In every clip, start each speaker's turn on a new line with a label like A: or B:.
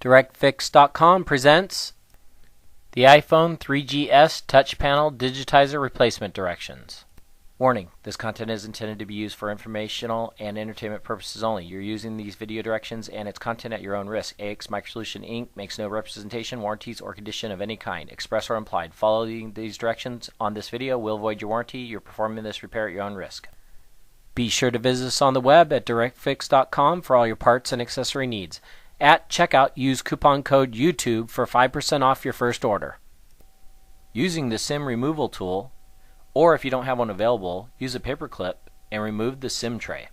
A: DirectFix.com presents the iPhone 3GS Touch Panel Digitizer Replacement Directions. Warning, this content is intended to be used for informational and entertainment purposes only. You're using these video directions and its content at your own risk. AX Microsolution Inc. makes no representation, warranties, or condition of any kind, express or implied. Following these directions on this video will void your warranty. You're performing this repair at your own risk. Be sure to visit us on the web at DirectFix.com for all your parts and accessory needs. At checkout, use coupon code YouTube for 5% off your first order. Using the SIM removal tool, or if you don't have one available, use a paper clip and remove the SIM tray.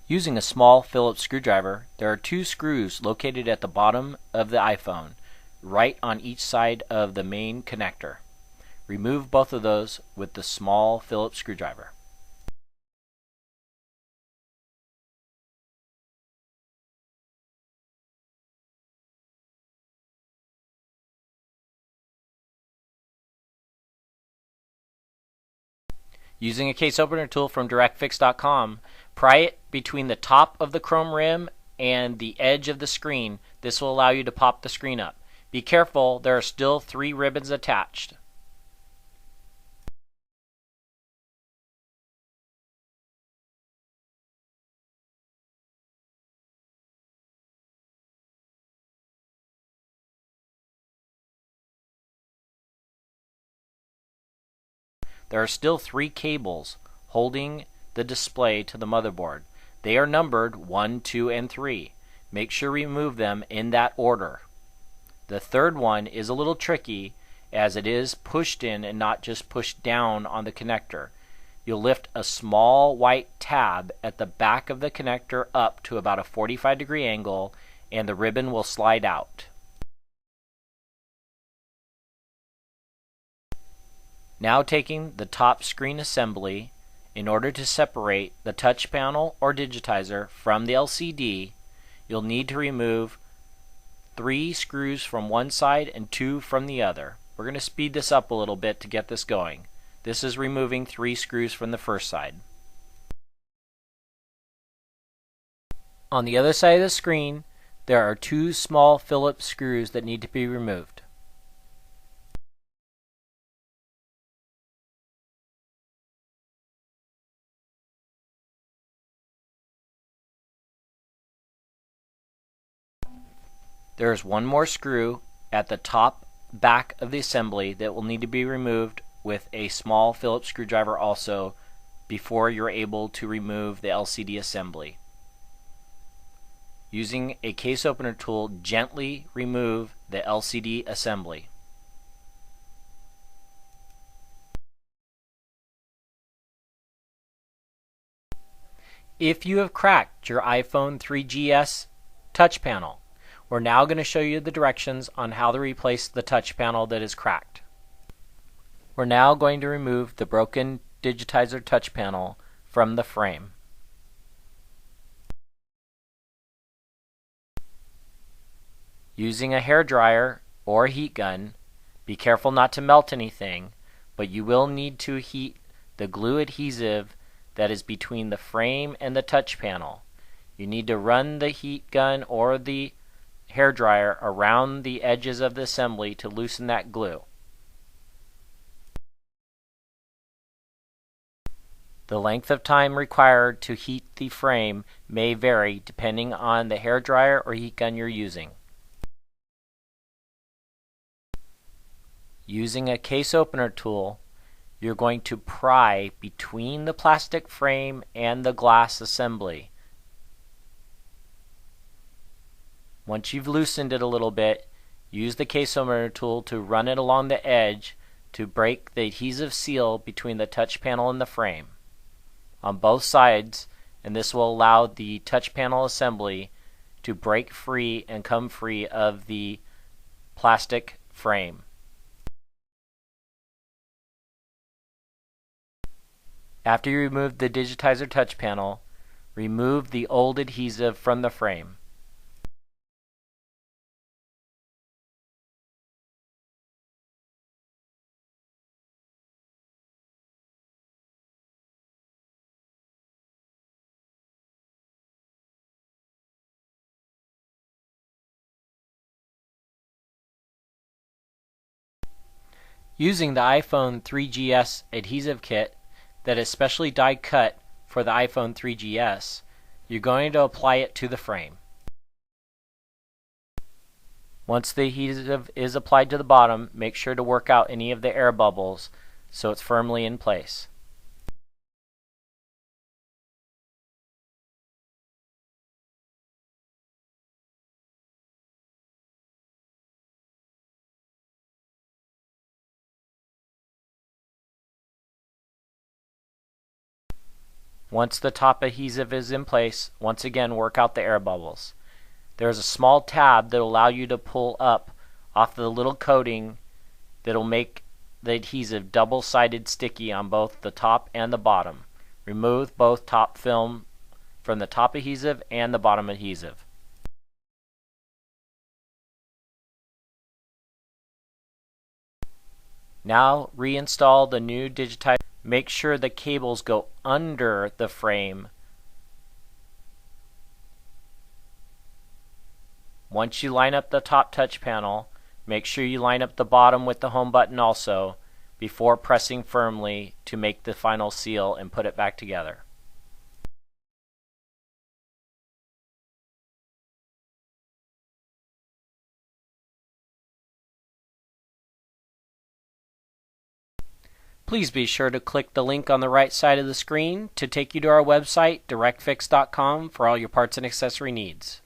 A: Using a small Phillips screwdriver, there are two screws located at the bottom of the iPhone, right on each side of the main connector. Remove both of those with the small Phillips screwdriver. Using a case opener tool from DirectFix.com, pry it between the top of the chrome rim and the edge of the screen. This will allow you to pop the screen up. Be careful, there are still 3 ribbons attached. There are still 3 cables holding the display to the motherboard. They are numbered 1, 2, and 3. Make sure you remove them in that order. The third one is a little tricky as it is pushed in and not just pushed down on the connector. You'll lift a small white tab at the back of the connector up to about a 45-degree angle and the ribbon will slide out. Now taking the top screen assembly, in order to separate the touch panel or digitizer from the LCD, you'll need to remove 3 screws from one side and 2 from the other. We're going to speed this up a little bit to get this going. This is removing 3 screws from the first side. On the other side of the screen, there are 2 small Phillips screws that need to be removed. There is one more screw at the top back of the assembly that will need to be removed with a small Phillips screwdriver also before you're able to remove the LCD assembly. Using a case opener tool, gently remove the LCD assembly. If you have cracked your iPhone 3GS touch panel, we're now going to show you the directions on how to replace the touch panel that is cracked. We're now going to remove the broken digitizer touch panel from the frame. Using a hairdryer or a heat gun, be careful not to melt anything, but you will need to heat the glue adhesive that is between the frame and the touch panel. You need to run the heat gun or the hairdryer around the edges of the assembly to loosen that glue. The length of time required to heat the frame may vary depending on the hairdryer or heat gun you're using. Using a case opener tool, you're going to pry between the plastic frame and the glass assembly. Once you've loosened it a little bit, use the case opener tool to run it along the edge to break the adhesive seal between the touch panel and the frame on both sides, and this will allow the touch panel assembly to break free and come free of the plastic frame. After you remove the digitizer touch panel, remove the old adhesive from the frame. Using the iPhone 3GS adhesive kit that is specially die cut for the iPhone 3GS, you're going to apply it to the frame. Once the adhesive is applied to the bottom, make sure to work out any of the air bubbles so it's firmly in place. Once the top adhesive is in place, once again work out the air bubbles. There is a small tab that will allow you to pull up off the little coating that will make the adhesive double-sided sticky on both the top and the bottom. Remove both top film from the top adhesive and the bottom adhesive. Now reinstall the new digitizer. Make sure the cables go under the frame. Once you line up the top touch panel, make sure you line up the bottom with the home button also before pressing firmly to make the final seal and put it back together. Please be sure to click the link on the right side of the screen to take you to our website, DirectFix.com, for all your parts and accessory needs.